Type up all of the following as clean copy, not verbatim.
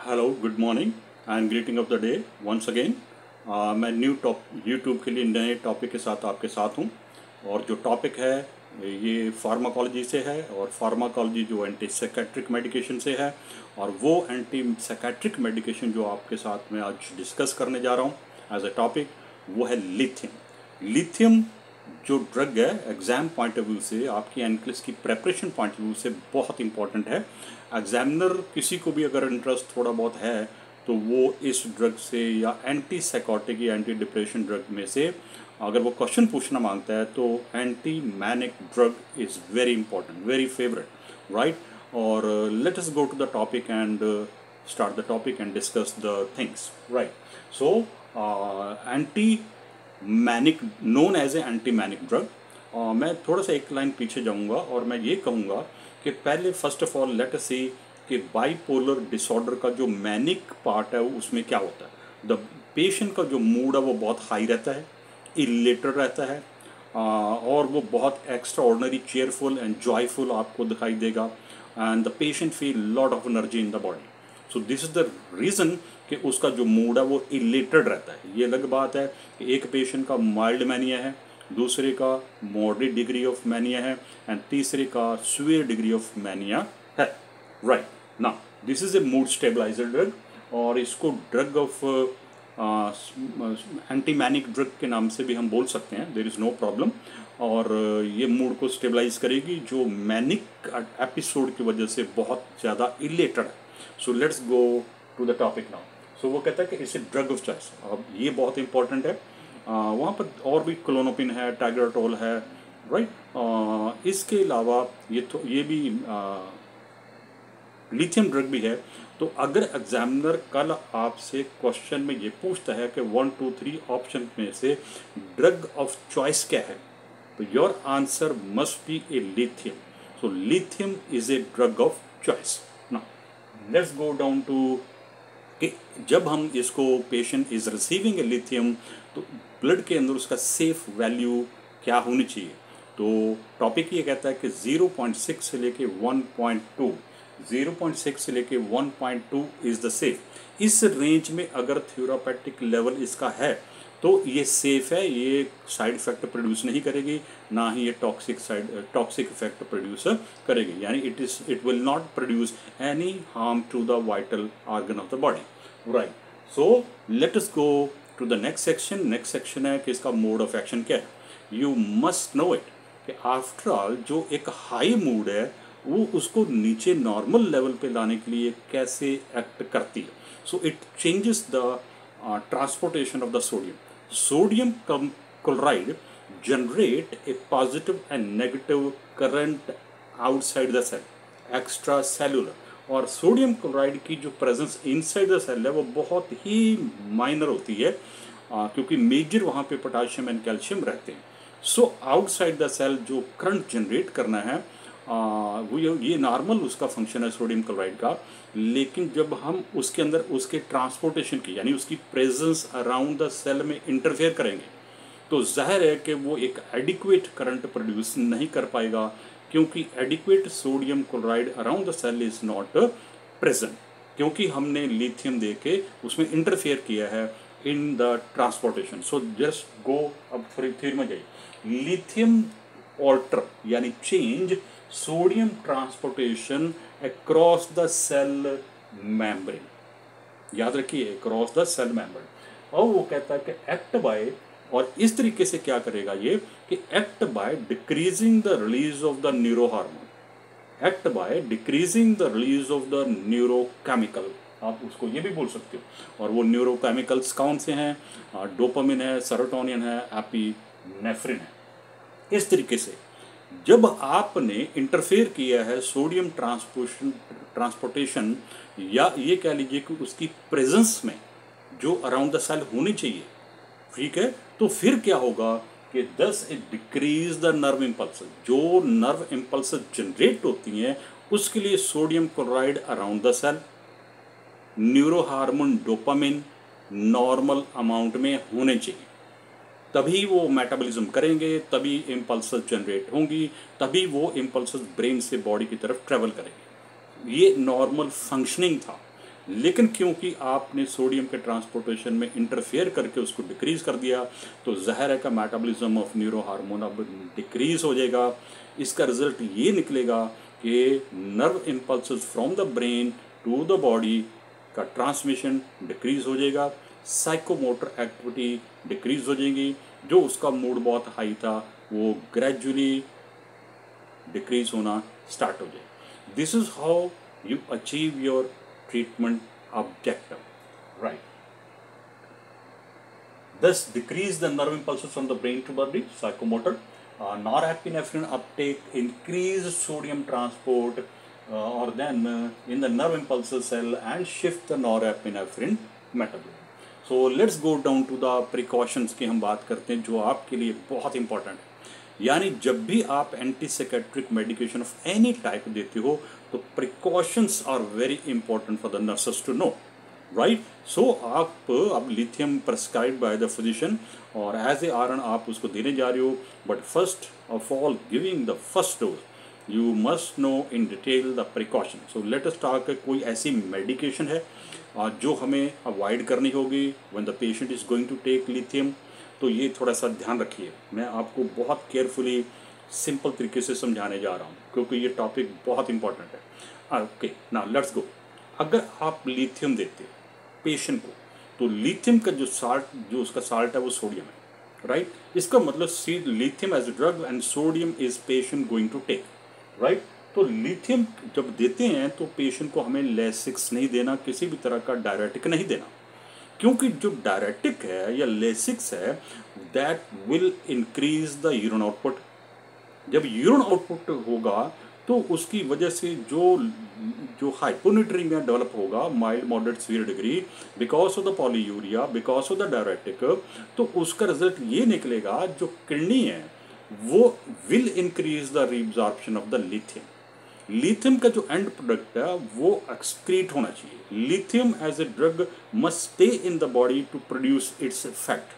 Hello, good morning and greeting of the day once again. मैं YouTube के लिए नए टॉपिक के साथ आपके साथ हूँ। और जो टॉपिक है ये फार्माकोलॉजी से है, और फार्माकोलॉजी जो एंटी साइकेट्रिक मेडिकेशन से है, और वो एंटी साइकेट्रिक मेडिकेशन जो आपके साथ में आज डिस्कस करने जा रहा हूँ एज ए टॉपिक, वो है लिथियम। लिथियम जो ड्रग है एग्ज़ाम पॉइंट ऑफ व्यू से, आपकी एनक्लेस की प्रेपरेशन पॉइंट ऑफ व्यू से बहुत इंपॉर्टेंट है। एग्जामिनर किसी को भी अगर इंटरेस्ट थोड़ा बहुत है तो वो इस ड्रग से या एंटी साइकोटिक या एंटी डिप्रेशन ड्रग में से अगर वो क्वेश्चन पूछना मांगता है तो anti manic drug is very important, very favourite, right. और let us go to the topic and start the topic and discuss the things, right? So anti manic known as a anti manic drug. मैं थोड़ा सा एक line पीछे जाऊंगा और मैं ये कहूँगा कि पहले first of all let us see कि बाइपोलर डिसऑर्डर का जो मैनिक पार्ट है उसमें क्या होता है। द पेशेंट का जो मूड है वो बहुत हाई रहता है, इलेटेड रहता है, और वो बहुत extra ordinary cheerful and joyful आपको दिखाई देगा, and the patient feel lot of energy in the body. So this is the reason कि उसका जो मूड है वो इलेटेड रहता है। ये अलग बात है कि एक पेशेंट का माइल्ड मैनिया है, दूसरे का मॉडरेट डिग्री ऑफ मैनिया है, एंड तीसरे का सीवियर डिग्री ऑफ मैनिया है, राइट। ना this is a mood stabiliser drug, और इसको drug of anti manic drug के नाम से भी हम बोल सकते हैं, देयर इज़ नो प्रॉब्लम। और ये मूड को स्टेबलाइज करेगी जो मैनिक एपिसोड की वजह से बहुत ज़्यादा इलेटेड है। So let's go to the topic now. So वो कहता है कि इसे ड्रग ऑफ चॉइस, अब ये बहुत इंपॉर्टेंट है। वहाँ पर और भी क्लोनोपिन है, टाइग्राटोल है, राइट। इसके अलावा ये भी लिथियम ड्रग भी है। तो अगर एग्जामिनर कल आपसे क्वेश्चन में ये पूछता है कि 1 2 3 ऑप्शन में से ड्रग ऑफ चॉइस क्या है, तो your answer must be a lithium. So lithium is a drug of choice. Now let's go down to कि जब हम इसको patient is receiving a lithium तो ब्लड के अंदर उसका सेफ वैल्यू क्या होनी चाहिए। तो टॉपिक ये कहता है कि 0.6 से लेके 1.2, 0.6 से लेके 1.2 इज़ द सेफ। इस रेंज में अगर थ्योरापेटिक लेवल इसका है तो ये सेफ है, ये साइड इफेक्ट प्रोड्यूस नहीं करेगी, ना ही ये टॉक्सिक इफेक्ट प्रोड्यूस करेगी, यानी it will not produce any harm to the vital organ of the body, right. So let us go to the next section. Next section है कि इसका मोड ऑफ एक्शन क्या है। यू मस्ट नो इट कि after all जो एक high mood है वो उसको नीचे नॉर्मल लेवल पे लाने के लिए कैसे एक्ट करती है। So it changes the transportation of the sodium chloride generate a positive and negative current outside the cell, extracellular। और सोडियम क्लोराइड की जो प्रेजेंस इनसाइड द सेल है वो बहुत ही माइनर होती है, क्योंकि मेजर वहाँ पे पोटाशियम एंड कैल्शियम रहते हैं। सो आउटसाइड द सेल जो करंट जनरेट करना है वो ये नॉर्मल उसका फंक्शन है सोडियम क्लोराइड का, लेकिन जब हम उसके अंदर उसके ट्रांसपोर्टेशन की यानी उसकी प्रेजेंस अराउंड द सेल में इंटरफेयर करेंगे तो जाहिर है कि वो एक एडिक्वेट करंट प्रोड्यूस नहीं कर पाएगा, क्योंकि adequate sodium chloride around the cell is not present, क्योंकि हमने लिथियम दे के उसमें इंटरफेयर किया है in the transportation. So just go, अब थ्योरी में जाइए। लिथियम ऑल्टर यानी change sodium transportation across the cell membrane, याद रखिए अक्रॉस द सेल मेम्ब्रेन। और वो कहता है कि एक्ट बाय, और इस तरीके से क्या करेगा ये कि act by decreasing the release of the neuro hormone, act by decreasing the release of the neurochemical, आप उसको ये भी बोल सकते हो। और वो न्यूरोकेमिकल्स कौन से हैं? डोपामिन है, सेरोटोनिन है, एपिनेफ्रिन है। इस तरीके से जब आपने इंटरफेयर किया है सोडियम ट्रांसपोर्टेशन या ये कह लीजिए कि उसकी प्रेजेंस में जो अराउंड द सेल होनी चाहिए, ठीक है, तो फिर क्या होगा कि thus it decreases the nerve impulse. जो नर्व इम्पल्स जनरेट होती हैं उसके लिए sodium chloride around the cell, neuro hormone dopamine normal amount में होने चाहिए, तभी वो मेटाबॉलिज्म करेंगे, तभी इम्पल्सेस जनरेट होंगी, तभी वो इम्पल्सेस ब्रेन से बॉडी की तरफ ट्रेवल करेंगे। ये नॉर्मल फंक्शनिंग था। लेकिन क्योंकि आपने सोडियम के ट्रांसपोर्टेशन में इंटरफेयर करके उसको डिक्रीज कर दिया, तो ज़हर का मेटाबॉलिज्म ऑफ न्यूरो हार्मोन अब डिक्रीज हो जाएगा। इसका रिजल्ट ये निकलेगा कि nerve impulses from the brain to the body का ट्रांसमिशन डिक्रीज हो जाएगा, साइकोमोटर एक्टिविटी डिक्रीज हो जाएगी, जो उसका मूड बहुत हाई था वो ग्रेजुअली डिक्रीज होना स्टार्ट हो जाए। This is how you achieve your treatment objective, right? Thus decrease the nerve impulses from the brain to body, psychomotor, norepinephrine uptake, increase sodium transport, or then in the nerve impulses cell and shift the norepinephrine metabolism. So let's go down to the precautions की हम बात करते हैं जो आपके लिए बहुत important है। यानी जब भी आप antipsychiatric medication of any type देते हो तो precautions are very important for the nurses to know, right? So आप अब lithium prescribe by the physician और एज ए आरएन आप उसको देने जा रहे हो, but first of all giving the first dose you must know in detail the precaution. So let us talk, कोई ऐसी मेडिकेशन है जो हमें अवॉइड करनी होगी when the patient is going to take lithium, तो ये थोड़ा सा ध्यान रखिए। मैं आपको बहुत केयरफुली सिंपल तरीके से समझाने जा रहा हूँ क्योंकि ये टॉपिक बहुत इंपॉर्टेंट है। ओके, नाउ लेट्स गो। अगर आप लिथियम देते पेशेंट को तो लिथियम का जो साल्ट, जो उसका साल्ट है वो सोडियम है, राइट? इसका मतलब see lithium as a drug and sodium is patient going to take, right? तो लिथियम जब देते हैं तो पेशेंट को हमें लेसिक्स नहीं देना, किसी भी तरह का डायरेटिक नहीं देना, क्योंकि जो डायरेटिक है या लेसिक्स है that will increase the urine output. जब यूरिन आउटपुट होगा तो उसकी वजह से जो हाइपोनेट्रीमिया डेवलप होगा, mild moderate severe degree, because of the polyuria, because of the diuretic, तो उसका रिजल्ट ये निकलेगा जो किडनी है वो will increase the reabsorption of the lithium. Lithium का जो एंड प्रोडक्ट है वो एक्सक्रीट होना चाहिए। Lithium as a drug must stay in the body to produce its effect,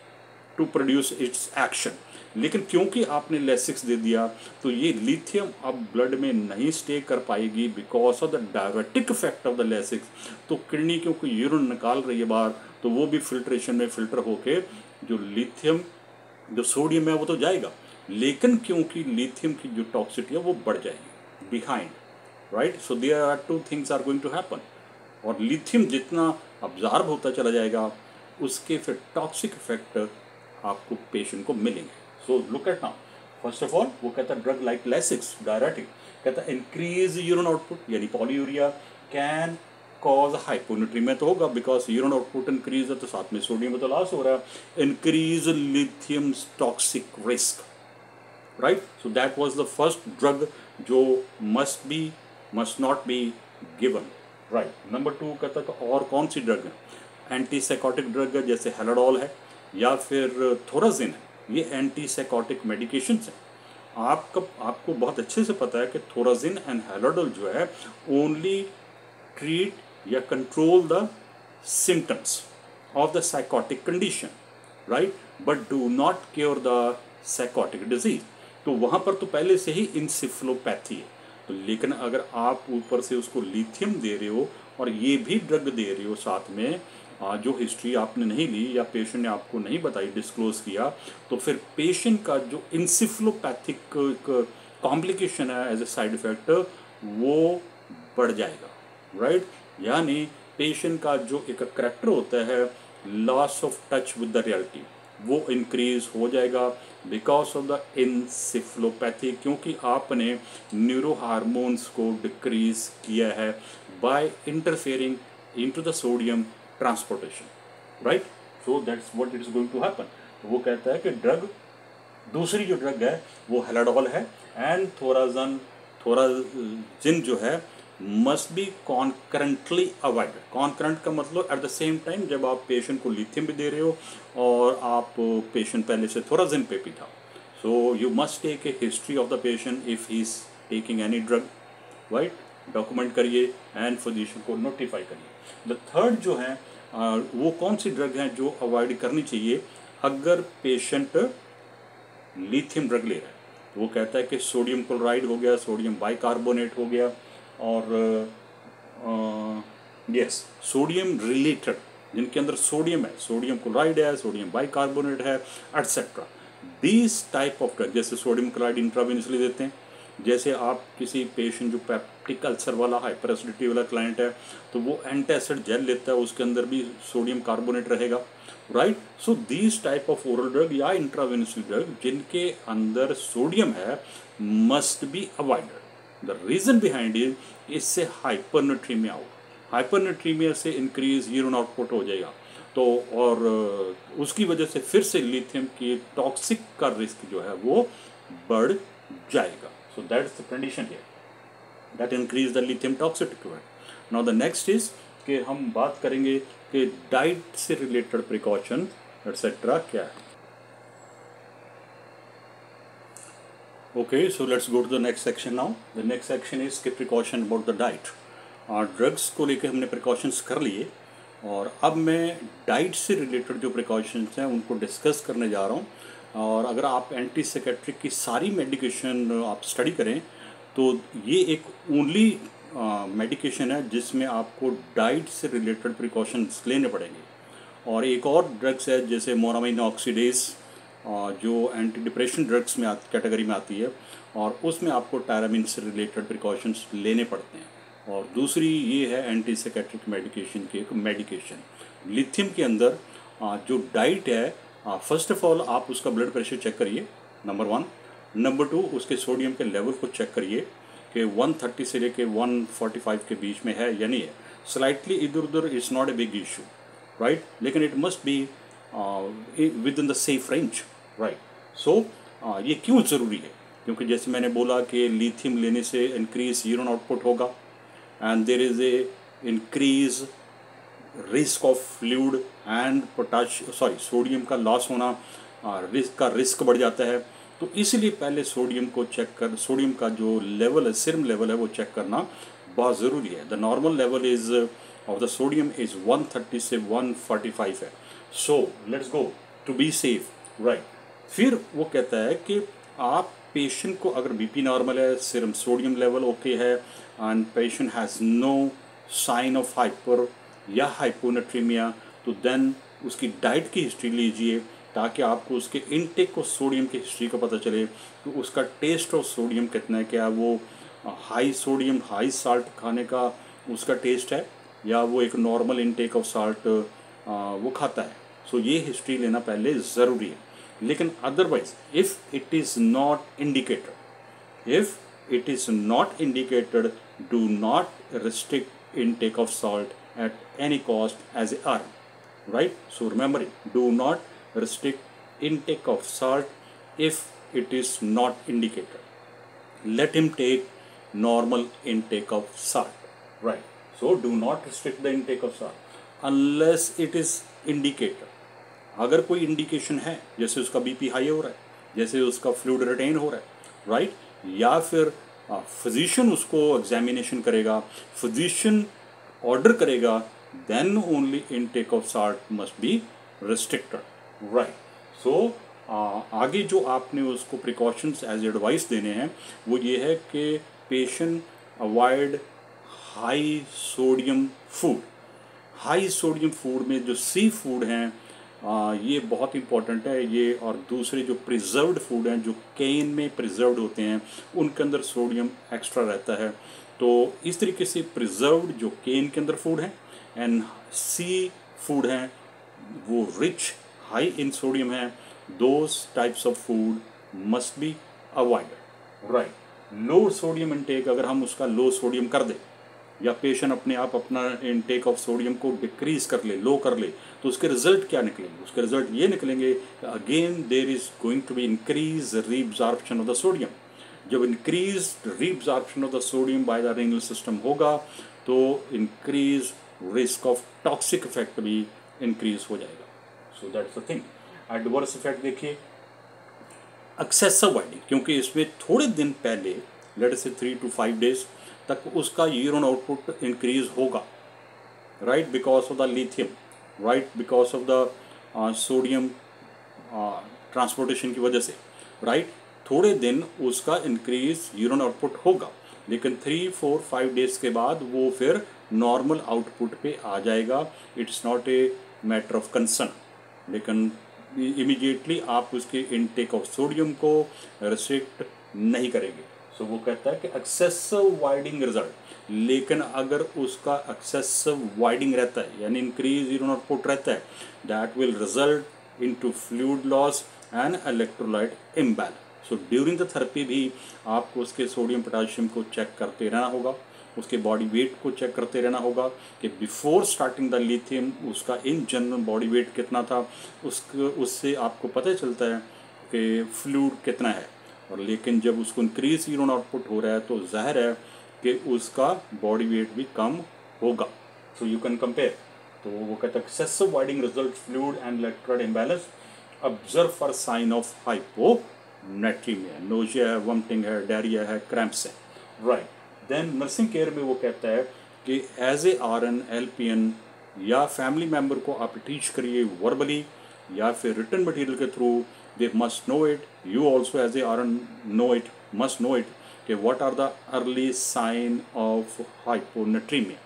to produce its action. लेकिन क्योंकि आपने लेसिक्स दे दिया तो ये लिथियम अब ब्लड में नहीं स्टे कर पाएगी because of the diuretic effect of the Lasix. तो किडनी क्योंकि यूरिन निकाल रही है बाहर, तो वो भी फिल्ट्रेशन में फिल्टर होके जो लिथियम, जो सोडियम है वो तो जाएगा, लेकिन क्योंकि लिथियम की जो टॉक्सिटी है वो बढ़ जाएगी behind, right? So there are two things are going to happen, और लिथियम जितना अब्जॉर्ब होता चला जाएगा उसके फिर टॉक्सिक इफेक्ट आपको पेशेंट को मिलेंगे। So look at now, first of all वो कहता है ड्रग लाइक लेसिक्स, डायरेटिक, कहता है इंक्रीज यूरिन आउटपुट यानी पॉलीयूरिया कैन कॉज हाइपोनेट्रीमिया तो होगा बिकॉज यूरिन आउटपुट इंक्रीज है तो साथ में सोडियम तो लॉस हो रहा है, increase lithium toxic risk, right? So that was the first drug जो must not be given, right? Number 2 कहता है और कौन सी ड्रग है? एंटीसाइकोटिक ड्रग है जैसे हेलाडोल है या फिर थोराजिन है, ये एंटीसाइकोटिक मेडिकेशंस हैं। आपको बहुत अच्छे से पता है कि थोराजिन एंड हेलाडोल जो है ओनली ट्रीट या control the symptoms of the psychotic condition, right? But do not cure the psychotic disease. तो वहाँ पर तो पहले से ही इंसेफ्लोपैथी है, तो लेकिन अगर आप ऊपर से उसको लिथियम दे रहे हो और ये भी ड्रग दे रहे हो साथ में, जो हिस्ट्री आपने नहीं ली या पेशेंट ने आपको नहीं बताई, डिस्क्लोज किया, तो फिर पेशेंट का जो इंसेफ्लोपैथिक कॉम्प्लिकेशन है एज ए साइड इफेक्ट वो बढ़ जाएगा, राइट? यानी पेशेंट का जो एक करेक्टर होता है loss of touch with the reality वो इंक्रीज हो जाएगा बिकॉज ऑफ द इंसेफ्लोपैथी, क्योंकि आपने न्यूरो हार्मोन्स को डिक्रीज किया है by interfering into the sodium transportation, right? So that's what it is going to happen. तो वो कहता है कि ड्रग, दूसरी जो ड्रग है वो हेलाडोल है एंड थोराजिन जो है must B concurrently avoided. Concurrent का मतलब एट द सेम टाइम जब आप पेशेंट को लिथियम भी दे रहे हो और आप पेशेंट पहले से थोराजिन पे भी था, so you must take a history of the patient if he is taking any drug, right? Document करिए एंड फिजिशियन को नोटिफाई करिए। द थर्ड जो है वो कौन सी ड्रग है जो अवॉइड करनी चाहिए अगर पेशेंट लिथियम ड्रग ले रहा है? तो वो कहता है कि सोडियम क्लोराइड हो गया, सोडियम बाइकार्बोनेट हो गया, और यस, सोडियम रिलेटेड, जिनके अंदर सोडियम है, सोडियम क्लोराइड है, सोडियम बाइकार्बोनेट है, etcetera, these type of drug, जैसे सोडियम क्लोराइड इंट्रावेनसली देते हैं। जैसे आप किसी पेशेंट जो पेप्टिक अल्सर वाला, हाइपर एसिडिटी वाला क्लाइंट है, तो वो एंटासिड जेल लेता है, उसके अंदर भी सोडियम कार्बोनेट रहेगा, right. So these type of oral drug या इंट्रावेनसली ड्रग जिनके अंदर सोडियम है must be avoided. The reason behind it, इससे हाइपरनेट्रीमिया होगा, हाइपरनेट्रीमिया से इंक्रीज यूरिन आउटपुट हो जाएगा, तो और उसकी वजह से फिर से लिथियम की टॉक्सिक का रिस्क जो है वो बढ़ जाएगा। So that is the condition here that increase the lithium toxicity. Now the next is कि हम बात करेंगे कि डाइट से रिलेटेड प्रिकॉशन एटसेट्रा क्या है। Okay, so let's go to the next section now. The next section is के precaution about the diet. Drugs को लेकर हमने प्रिकॉशंस कर लिए, और अब मैं डाइट से रिलेटेड जो प्रिकॉशंस हैं उनको डिस्कस करने जा रहा हूँ। और अगर आप एंटी साइकेट्रिक की सारी मेडिकेशन आप स्टडी करें तो ये एक ओनली मेडिकेशन है जिसमें आपको डाइट से रिलेटेड प्रिकॉशंस लेने पड़ेंगे। और एक और ड्रग्स है जैसे मोरामाइन ऑक्सीडेज, जो एंटी डिप्रेशन ड्रग्स में कैटेगरी में आती है, और उसमें आपको टायरामिन से रिलेटेड प्रिकॉशंस लेने पड़ते हैं। और दूसरी ये है एंटी साइकेट्रिक मेडिकेशन की एक मेडिकेशन। लिथियम के अंदर जो डाइट है, फर्स्ट ऑफ ऑल आप उसका ब्लड प्रेशर चेक करिए, नंबर 1। नंबर 2, उसके सोडियम के लेवल को चेक करिए कि 130 से लेके 145 के बीच में है या नहीं है। स्लाइटली इधर उधर is not a big issue, right, लेकिन it must be within the safe range, right. So ये क्यों ज़रूरी है? क्योंकि जैसे मैंने बोला कि लिथियम लेने से इंक्रीज यूरिन आउटपुट होगा, and there is a increase risk of fluid and sodium का लॉस होना, रिस्क बढ़ जाता है। तो इसलिए पहले सोडियम को चेक कर, सोडियम का जो लेवल है, सीरम लेवल है, वो चेक करना बहुत ज़रूरी है। The normal level is of the sodium is 130 से 145 है। So let's go to be safe, right. फिर वो कहता है कि आप पेशेंट को, अगर बीपी नॉर्मल है, सीरम सोडियम लेवल ओके है, and patient has no sign of hyper या हाइपोनेट्रीमिया, तो देन उसकी डाइट की हिस्ट्री लीजिए ताकि आपको उसके इनटेक ऑफ सोडियम की हिस्ट्री का पता चले कि उसका टेस्ट ऑफ सोडियम कितना है, क्या वो हाई सोडियम हाई साल्ट खाने का उसका टेस्ट है या वो एक नॉर्मल इनटेक ऑफ साल्ट वो खाता है। सो ये हिस्ट्री लेना पहले ज़रूरी है। लेकिन otherwise if it is not indicated, do not restrict intake of salt at any cost as a arm, right? So remember it, do not restrict intake of salt if it is not indicated. Let him take normal intake of salt, right? So do not restrict the intake of salt unless it is indicated. अगर कोई indication है, जैसे उसका BP high हो रहा है, जैसे उसका फ्लूइड रिटेन हो रहा है, राइट, या फिर फिजिशियन उसको एग्जामिनेशन करेगा, फिजिशियन ऑर्डर करेगा, then only intake of salt must be restricted, right. So आगे जो आपने उसको प्रिकॉशंस एज एडवाइस देने हैं वो ये है कि patient avoid high sodium food. High sodium food में जो सी फूड हैं ये बहुत इंपॉर्टेंट है ये, और दूसरे जो प्रिजर्व्ड फूड हैं जो केन में प्रिजर्व्ड होते हैं उनके अंदर सोडियम एक्स्ट्रा रहता है। तो इस तरीके से प्रिजर्व्ड जो केन के अंदर फूड हैं एंड सी फूड हैं वो रिच हाई इन सोडियम है, those types of food must be avoided, right. Low sodium intake अगर हम उसका लो सोडियम कर दें या पेशेंट अपने आप अपना इनटेक ऑफ सोडियम को डिक्रीज कर ले, लो कर ले, तो उसके रिजल्ट क्या निकलेंगे? उसके रिजल्ट ये निकलेंगे again there is going to be increase reabsorption of the sodium. जब increase reabsorption of the sodium by the renal system होगा तो increase risk of toxic effect भी इंक्रीज हो जाएगा। So that's the thing. Adverse effect देखिए, excessive voiding, क्योंकि इसमें थोड़े दिन पहले लेट अस से 3 to 5 days तक उसका यूरिन आउटपुट इंक्रीज होगा, right, because of the lithium, right, because of the sodium transportation की वजह से, राइट। थोड़े दिन उसका इंक्रीज यूरिन आउटपुट होगा, लेकिन 3, 4, 5 days के बाद वो फिर नॉर्मल आउटपुट पे आ जाएगा। It's not a matter of concern, लेकिन इमीडिएटली आप उसके इनटेक ऑफ सोडियम को रिस्ट्रिक्ट नहीं करेंगे। सो वो कहता है कि एक्सेसिव वाइडिंग रिजल्ट, लेकिन अगर उसका एक्सेसिव वाइडिंग रहता है यानी इंक्रीज यूरिन आउटपुट रहता है, that will result into fluid loss and electrolyte imbalance. So during the therapy भी आपको उसके सोडियम पोटाशियम को चेक करते रहना होगा, उसके बॉडी वेट को चेक करते रहना होगा कि बिफोर स्टार्टिंग द लिथियम उसका इन जनरल बॉडी वेट कितना था, उससे आपको पता चलता है कि फ्लूइड कितना है। और लेकिन जब उसको इंक्रीज यूरिन आउटपुट हो रहा है तो जाहिर है कि उसका बॉडी वेट भी कम होगा। So you can compare. तो वो कहता है excessive voiding result fluid and electrolyte imbalance, observe for sign of hyponatremia, nausea है, वॉमिटिंग है, डायरिया है, क्रैम्प्स है, राइट। देन नर्सिंग केयर में वो कहता है कि एज ए RN LPN या फैमिली मेम्बर को आप टीच करिए वर्बली या फिर रिटन मटेरियल के through, they must know it, you also as a RN know it, must know it कि what are the early sign of hyponatraemia,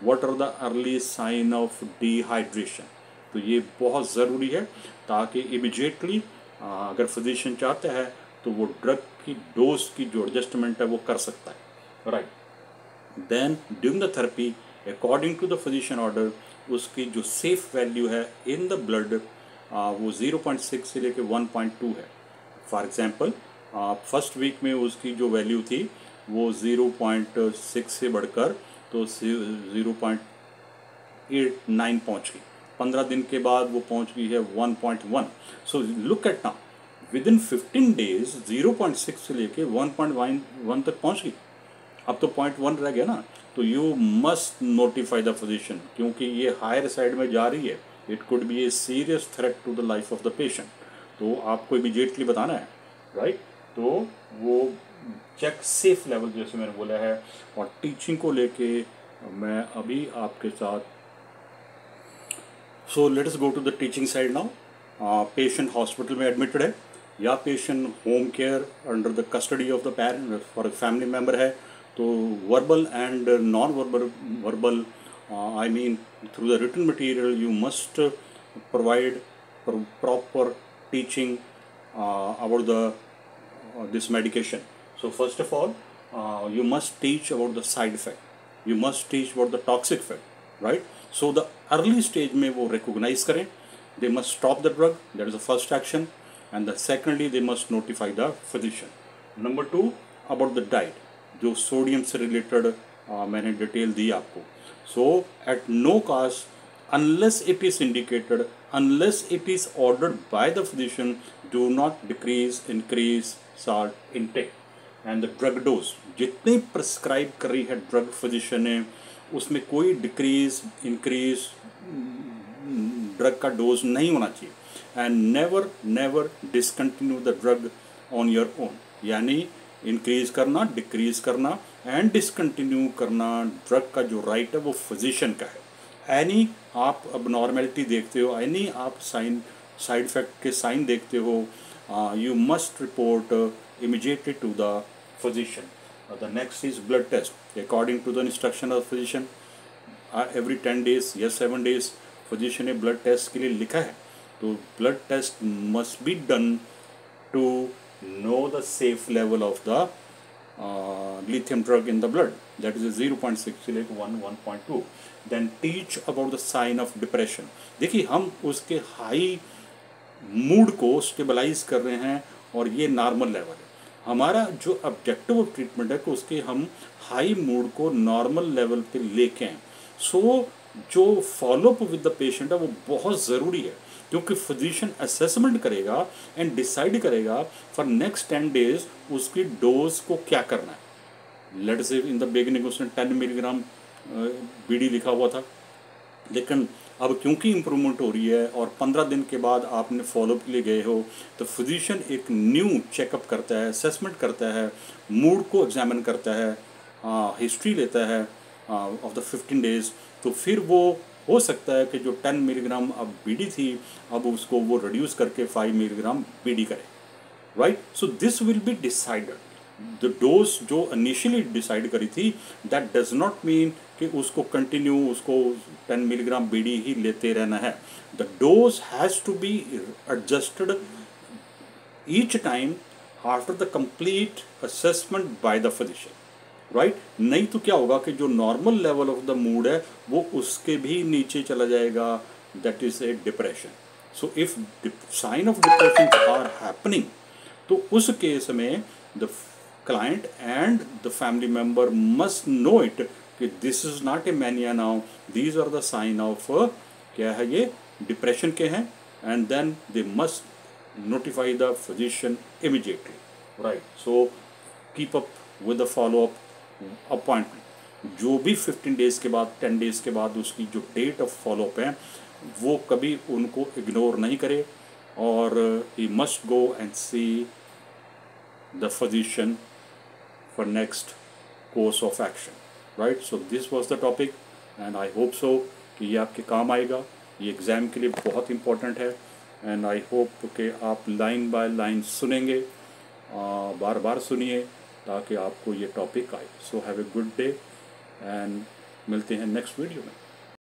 what are the early sign of dehydration. तो ये बहुत ज़रूरी है ताकि immediately अगर physician चाहता है तो वो ड्रग की डोज की जो एडजस्टमेंट है वो कर सकता है, right. Then during the therapy according to the physician order उसकी जो सेफ वैल्यू है इन द ब्लड वो 0.6 से लेके 1.2 है। फॉर एग्जांपल फर्स्ट वीक में उसकी जो वैल्यू थी वो 0.6 से बढ़कर तो 0.89 पहुंच गई। 15 दिन के बाद वो पहुंच गई है 1.1। So look at now, with in 15 days 0.6 से लेके 1.1 तक पहुंच गई। अब तो 0.1 रह गया ना, तो you must notify the physician क्योंकि ये हायर साइड में जा रही है। It could be a serious threat to the life of the patient, तो आपको इमीडिएटली बताना है, राइट। तो वो चेक सेफ लेवल जैसे मैंने बोला है। और टीचिंग को लेके मैं अभी आपके साथ, so let us go to the teaching side now. Patient hospital में एडमिटेड है या patient home care under the custody of the parent for family member है, तो verbal and non verbal I mean through the written material you must provide proper teaching about the this medication. So first of all you must teach about the side effect, you must teach about the toxic effect, right? So the early stage में वो recognize करें, they must stop the drug, that is the first action, and the secondly they must notify the physician. Number 2 about the diet, जो sodium से related मैंने detail दी आपको। So at no cost, unless it is indicated, unless it is ordered by the physician, do not decrease, increase salt intake and the drug dose. जितनी prescribe कर रही है drug physician ने उसमें कोई डिक्रीज इंक्रीज ड्रग का dose नहीं होना चाहिए। And never never discontinue the drug on your own, यानी इंक्रीज करना, डिक्रीज करना एंड डिसकंटिन्यू करना ड्रग का जो राइट है वो फिजिशियन का है। एनी आप अब नॉर्मेलिटी देखते हो, एनी आप साइड इफेक्ट के साइन देखते हो, you must report immediately to the physician. The next is blood test according to the instruction of physician. Every 10 days या 7 days फिजिशियन ने ब्लड टेस्ट के लिए लिखा है, तो blood test must be done to know the safe level of the lithium drug in the blood, that is a 0.6 to like 1.2. Then teach about the sign of depression. देखिए हम उसके high mood को stabilise कर रहे हैं और ये normal level है। हमारा जो ऑब्जेक्टिव ऑफ ट्रीटमेंट है कि उसके हम हाई मूड को नॉर्मल लेवल पे लेके आएँ। सो जो फॉलोअप विद द पेशेंट है वो बहुत ज़रूरी है क्योंकि फिजिशियन असेसमेंट करेगा एंड डिसाइड करेगा फॉर नेक्स्ट 10 days उसकी डोज को क्या करना है। Let's say in the beginning उसने 10 मिलीग्राम बीडी लिखा हुआ था, लेकिन अब क्योंकि इम्प्रूवमेंट हो रही है और 15 दिन के बाद आपने फॉलोअप के लिए गए हो तो फिजिशियन एक न्यू चेकअप करता है, असेसमेंट करता है, मूड को एग्जामिन करता है, हिस्ट्री लेता है ऑफ द 15 days। तो फिर वो हो सकता है कि जो 10 मिलीग्राम अब बीडी थी अब उसको वो रिड्यूस करके 5 मिलीग्राम बीडी करे, right. So this will be decided the dose जो इनिशियली डिसाइड करी थी, दैट डज नॉट मीन कि उसको कंटिन्यू उसको 10 मिलीग्राम बीडी ही लेते रहना है. The dose has to be adjusted each time after the complete assessment by the physician, right. नहीं तो क्या होगा कि जो normal level of the mood है वो उसके भी नीचे चला जाएगा. That is a depression. So if sign of depression are happening, तो उस केस में the client and the family member must know it कि this is not a mania now, these are the sign of क्या है ये depression के हैं, and then they must notify the physician immediately, right. So keep up with the follow up appointment. जो भी 15 days के बाद 10 डेज के बाद उसकी जो डेट ऑफ फॉलो अप है वो कभी उनको इग्नोर नहीं करे, और he must go and see the physician for next course of action, right. So this was the topic and I hope so कि ये आपके काम आएगा. ये एग्ज़ाम के लिए बहुत इम्पोर्टेंट है एंड आई होप कि आप लाइन बाय लाइन सुनेंगे, बार बार सुनिए ताकि आपको ये टॉपिक आए. So have a good day and मिलते हैं नेक्स्ट वीडियो में.